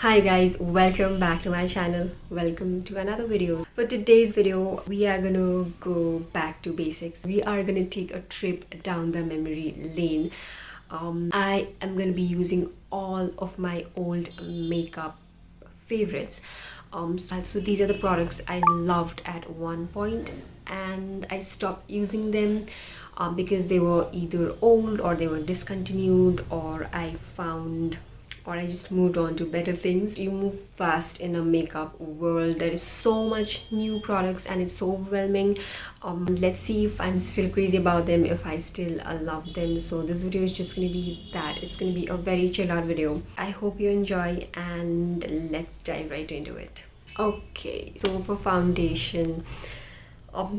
Hi guys, welcome back to my channel. Welcome to another video. For today's video, we are gonna go back to basics. We are gonna take a trip down the memory lane. I am gonna be using all of my old makeup favorites. So these are the products I loved at one point and I stopped using them because they were either old or they were discontinued, or I just moved on to better things. You move fast in a makeup world. There is so much new products and it's so overwhelming. Let's see if I'm still crazy about them, if I still love them. So this video is just gonna be that. It's gonna be a very chill out video. I hope you enjoy and let's dive right into it. Okay, so for foundation,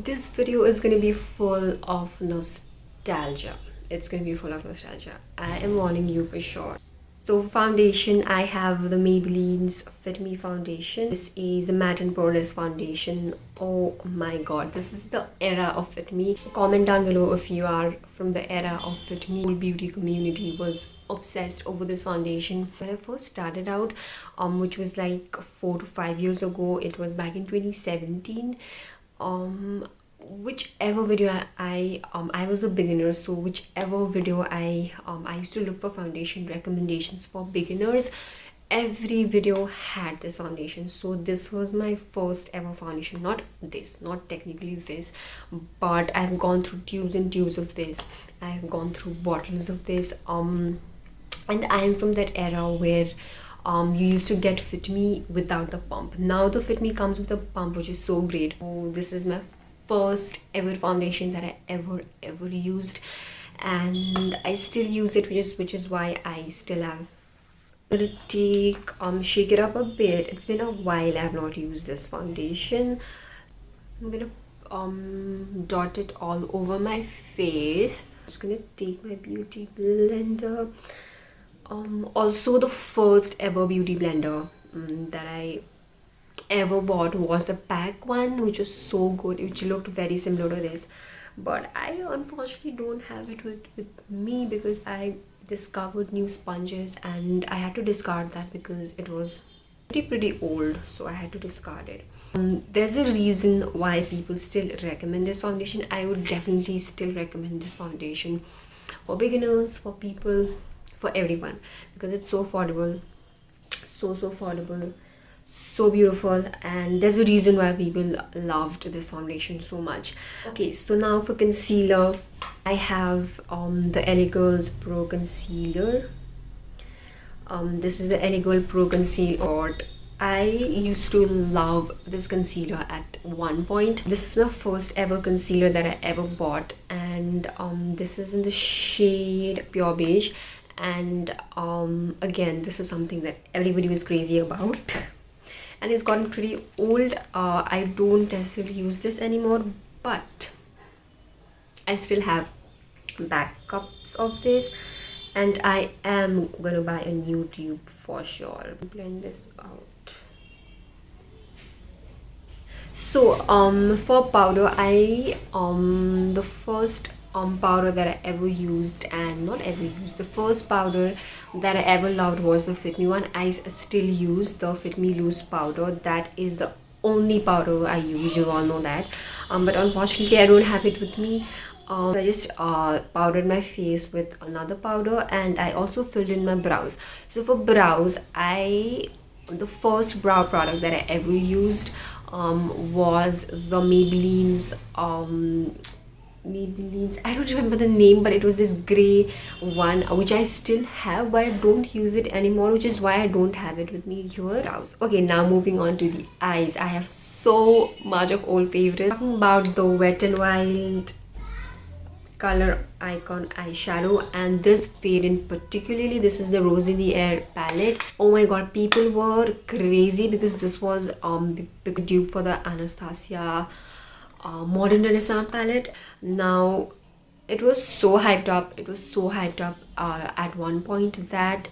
this video is gonna be full of nostalgia. It's gonna be full of nostalgia. I am warning you for sure. So foundation, I have the Maybelline's Fit Me foundation. This is the matte and poreless foundation. Oh my god, this is the era of Fit Me. Comment down below if you are from the era of Fit Me. The whole beauty community was obsessed over this foundation. When I first started out, which was like 4 to 5 years ago, it was back in 2017. Whichever video I was a beginner, so whichever video I used to look for foundation recommendations for beginners, every video had this foundation. So this was my first ever foundation. Not technically this, but I've gone through tubes and tubes of this. I've gone through bottles of this, and I am from that era where you used to get Fit Me without the pump. Now the Fit Me comes with a pump, which is so great. Oh, this is my first ever foundation that I ever used, and I still use it, which is why I still have. I'm gonna take shake it up a bit. It's been a while I have not used this foundation. I'm gonna dot it all over my face. I'm just gonna take my beauty blender. Also the first ever beauty blender that I ever bought was the pack one, which was so good, which looked very similar to this, but I unfortunately don't have it with me because I discovered new sponges and I had to discard that because it was pretty old, so I had to discard it. There's a reason why people still recommend this foundation. I would definitely still recommend this foundation for beginners, for people, for everyone, because it's so affordable, so affordable, so beautiful, and there's a reason why people loved this foundation so much. Okay, so now for concealer, I have the LA Girls Pro Concealer. This is the LA Girl Pro Concealer. I used to love this concealer at one point. This is the first ever concealer that I ever bought, and this is in the shade Pure Beige, and again, this is something that everybody was crazy about. And it's gotten pretty old. I don't necessarily use this anymore, but I still have backups of this, and I am gonna buy a new tube for sure. Blend this out. So for powder, I the first powder that I ever used, and not ever used, the first powder that I ever loved was the Fit Me one. I still use the Fit Me loose powder. That is the only powder I use, you all know that, but unfortunately I don't have it with me. I just powdered my face with another powder, and I also filled in my brows. So for brows, the first brow product that I ever used was the Maybelline's I don't remember the name, but it was this gray one, which I still have, but I don't use it anymore, which is why I don't have it with me here. Okay, now moving on to the eyes. I have so much of old favorites. Talking about the Wet n Wild Color Icon eyeshadow, and this variant particularly, this is the Rose in the Air palette. Oh my god, people were crazy because this was big dupe for the Anastasia Modern Renaissance palette. Now it was so hyped up, at one point that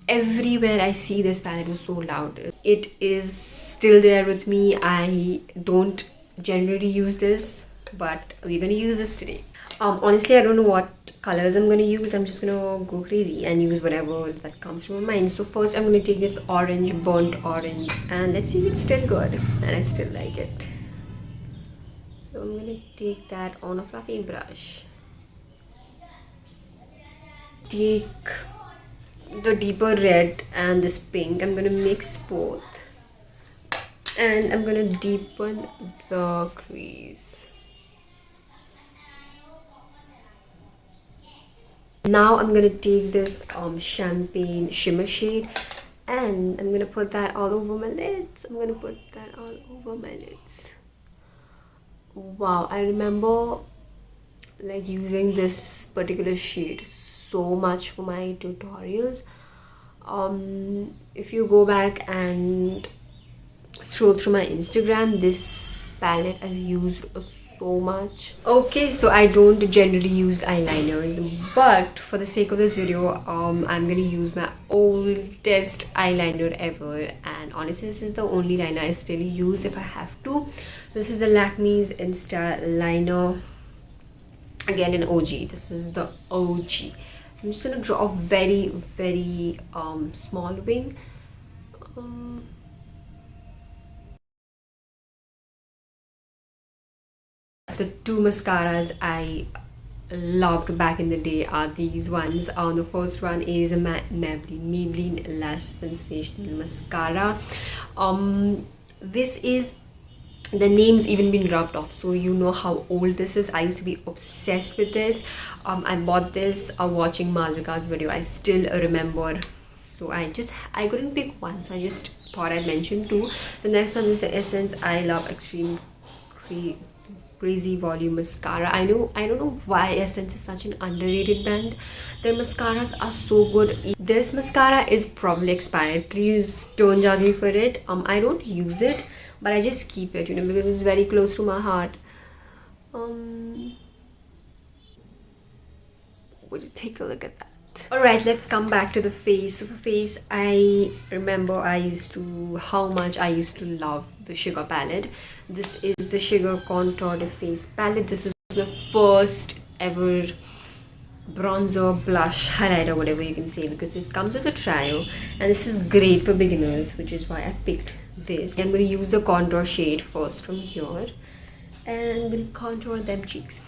everywhere I see this palette was so loud. It is still there with me. I don't generally use this, but we're gonna use this today. Honestly, I don't know what colors I'm gonna use. I'm just gonna go crazy and use whatever that comes to my mind. So first I'm gonna take this orange, burnt orange, and let's see if it's still good and I still like it. So I'm gonna take that on a fluffy brush. Take the deeper red and this pink. I'm gonna mix both and I'm gonna deepen the crease. Now I'm gonna take this champagne shimmer shade and I'm gonna put that all over my lids. I'm gonna put that all over my lids. Wow, I remember like using this particular shade so much for my tutorials. If you go back and scroll through my Instagram, this palette I've used so much. Okay, so I don't generally use eyeliners, but for the sake of this video, I'm gonna use my oldest eyeliner ever, and honestly this is the only liner I still use if I have to. This is the Lakme's Insta liner, again an OG. This is the OG. So I'm just gonna draw a very small wing. The two mascaras I loved back in the day are these ones. The first one is a Maybelline Lash Sensational Mascara. This is, the name's even been rubbed off, so you know how old this is. I used to be obsessed with this. I bought this watching Madras video. I still remember. So I couldn't pick one, so I just thought I'd mention two. The next one is the Essence I Love Extreme Crazy Volume Mascara. I don't know why Essence is such an underrated brand. Their mascaras are so good. This mascara is probably expired. Please don't judge me for it. I don't use it, but I just keep it, you know, because it's very close to my heart. Would you take a look at that? Alright, let's come back to the face. So for face, I remember how much I used to love the Sugar palette. This is the Sugar Contour de Face palette. This is the first ever bronzer, blush, highlighter, whatever you can say, because this comes with a trio and this is great for beginners, which is why I picked this. I'm going to use the contour shade first from here and I'm going to contour them cheeks.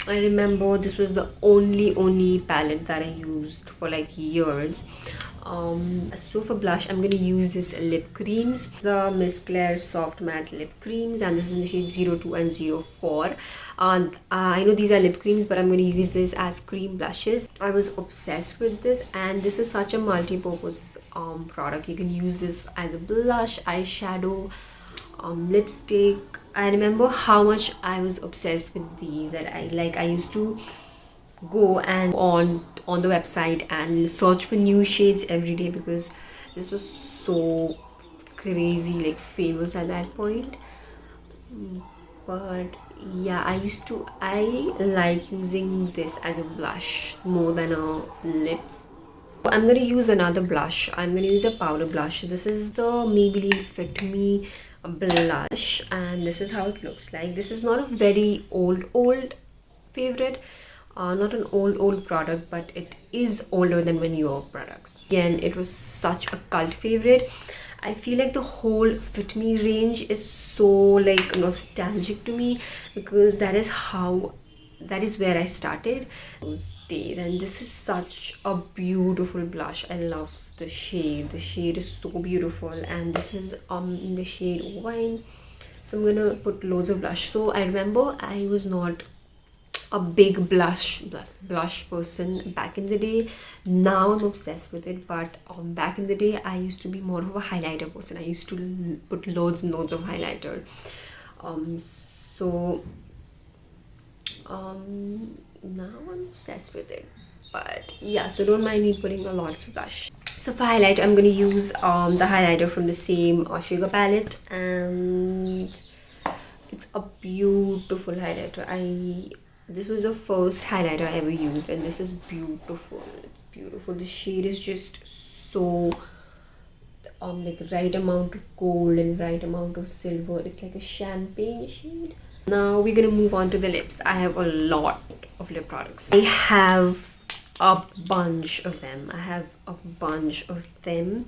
I remember this was the only palette that I used for like years. So for blush, I'm going to use this lip creams, the Miss Claire Soft Matte Lip Creams, and this is in the shade 02 and 04. And I know these are lip creams, but I'm going to use this as cream blushes. I was obsessed with this, and this is such a multi-purpose product. You can use this as a blush, eyeshadow, lipstick. I remember how much I was obsessed with these, that I used to go and on the website and search for new shades every day, because this was so crazy like famous at that point. But yeah, I like using this as a blush more than a lips. I'm going to use another blush. I'm going to use a powder blush. This is the Maybelline Fit Me blush, and this is how it looks like. This is not a very old favorite, not an old product, but it is older than my newer products. Again, it was such a cult favorite. I feel like the whole Fit Me range is so like nostalgic to me, because that is where I started those days. And this is such a beautiful blush. I love the shade. The shade is so beautiful, and this is in the shade Wine. So I'm gonna put loads of blush. So I remember I was not a big blush person back in the day. Now I'm obsessed with it, but back in the day I used to be more of a highlighter person. I used to put loads and loads of highlighter. Now I'm obsessed with it. But yeah, so don't mind me putting a lot of blush. So for highlight, I'm going to use the highlighter from the same Sugar palette, and it's a beautiful highlighter. This was the first highlighter I ever used, and this is beautiful. It's beautiful. The shade is just so like right amount of gold and right amount of silver. It's like a champagne shade. Now we're gonna move on to the lips. I have a lot of lip products. I have a bunch of them.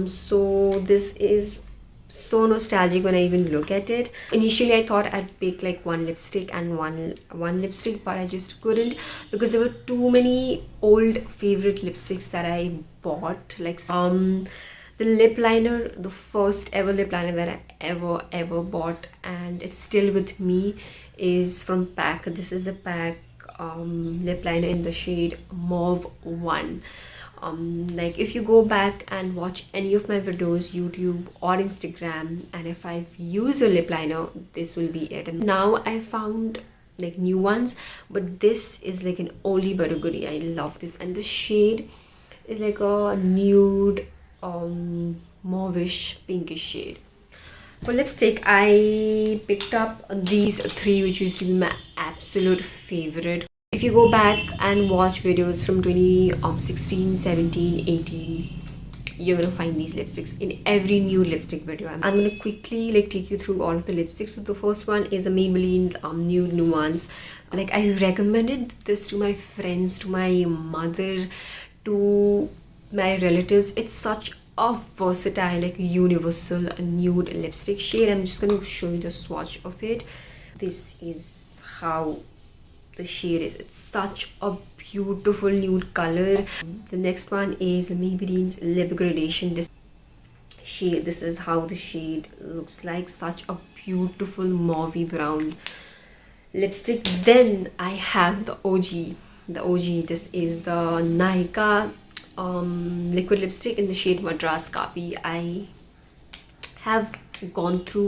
So this is so nostalgic when I even look at it. Initially I thought I'd pick like one lipstick and one lipstick, but I just couldn't because there were too many old favorite lipsticks that I bought. Like the lip liner, the first ever lip liner that I ever bought, and it's still with me, is from PAC. This is the PAC lip liner in the shade Mauve 1. Like if you go back and watch any of my videos, YouTube or Instagram, and if I've used a lip liner, this will be it. And now I found like new ones, but this is like an oldie but a goodie. I love this, and the shade is like a nude mauvish pinkish shade. For lipstick, I picked up these three, which used to be my absolute favorite. If you go back and watch videos from 2016, 17, 18, you're gonna find these lipsticks in every new lipstick video. I'm gonna quickly like take you through all of the lipsticks. So the first one is the Maybelline's Nude Nuance. Like I recommended this to my friends, to my mother, to my relatives. It's such a versatile, like universal nude lipstick shade. I'm just going to show you the swatch of it. This is how the shade is. It's such a beautiful nude color. The next one is the Maybelline's Lip Gradation. This shade, this is how the shade looks like. Such a beautiful mauvey brown lipstick. Then I have the OG. This is the Nykaa liquid lipstick in the shade Madras Kaapi.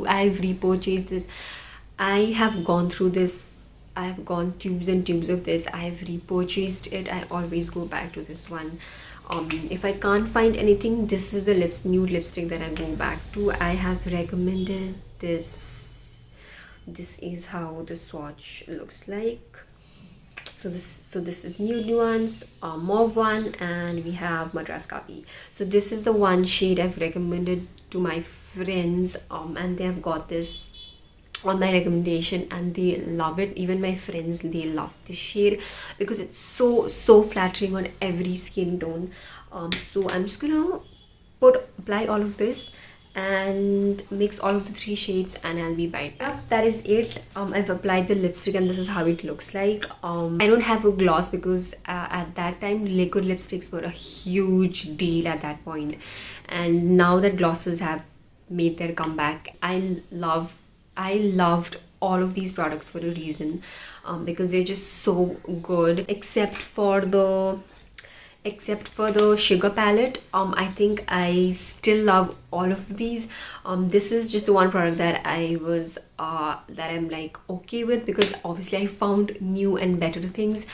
I've repurchased this. I have gone through this. I've gone tubes and tubes of this. I've repurchased it. I always go back to this one. If I can't find anything, this is the nude lipstick that I go back to. I have recommended this. This is how the swatch looks like. So this is Nude Nuance, Mauve 1, and we have Madras Kaapi. So this is the one shade I've recommended to my friends, and they have got this on my recommendation and they love it. Even my friends, they love this shade because it's so flattering on every skin tone. So I'm just gonna apply all of this and mix all of the three shades, and I'll be right back. That is it. I've applied the lipstick and this is how it looks like. I don't have a gloss because at that time liquid lipsticks were a huge deal at that point, and now that glosses have made their comeback, I loved all of these products for a reason, because they're just so good, except for the sugar palette. I think I still love all of these. This is just the one product that I'm like okay with, because obviously I found new and better things.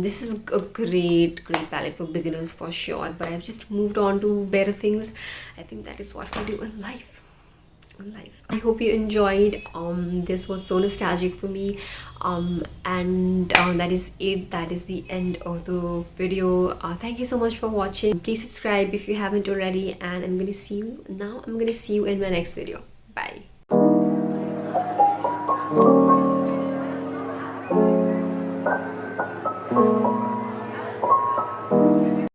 This is a great palette for beginners for sure, but I've just moved on to better things. I think that is what I do in life. I hope you enjoyed. This was so nostalgic for me, and that is it. That is the end of the video. Thank you so much for watching. Please subscribe if you haven't already, and I'm gonna see you in my next video. Bye.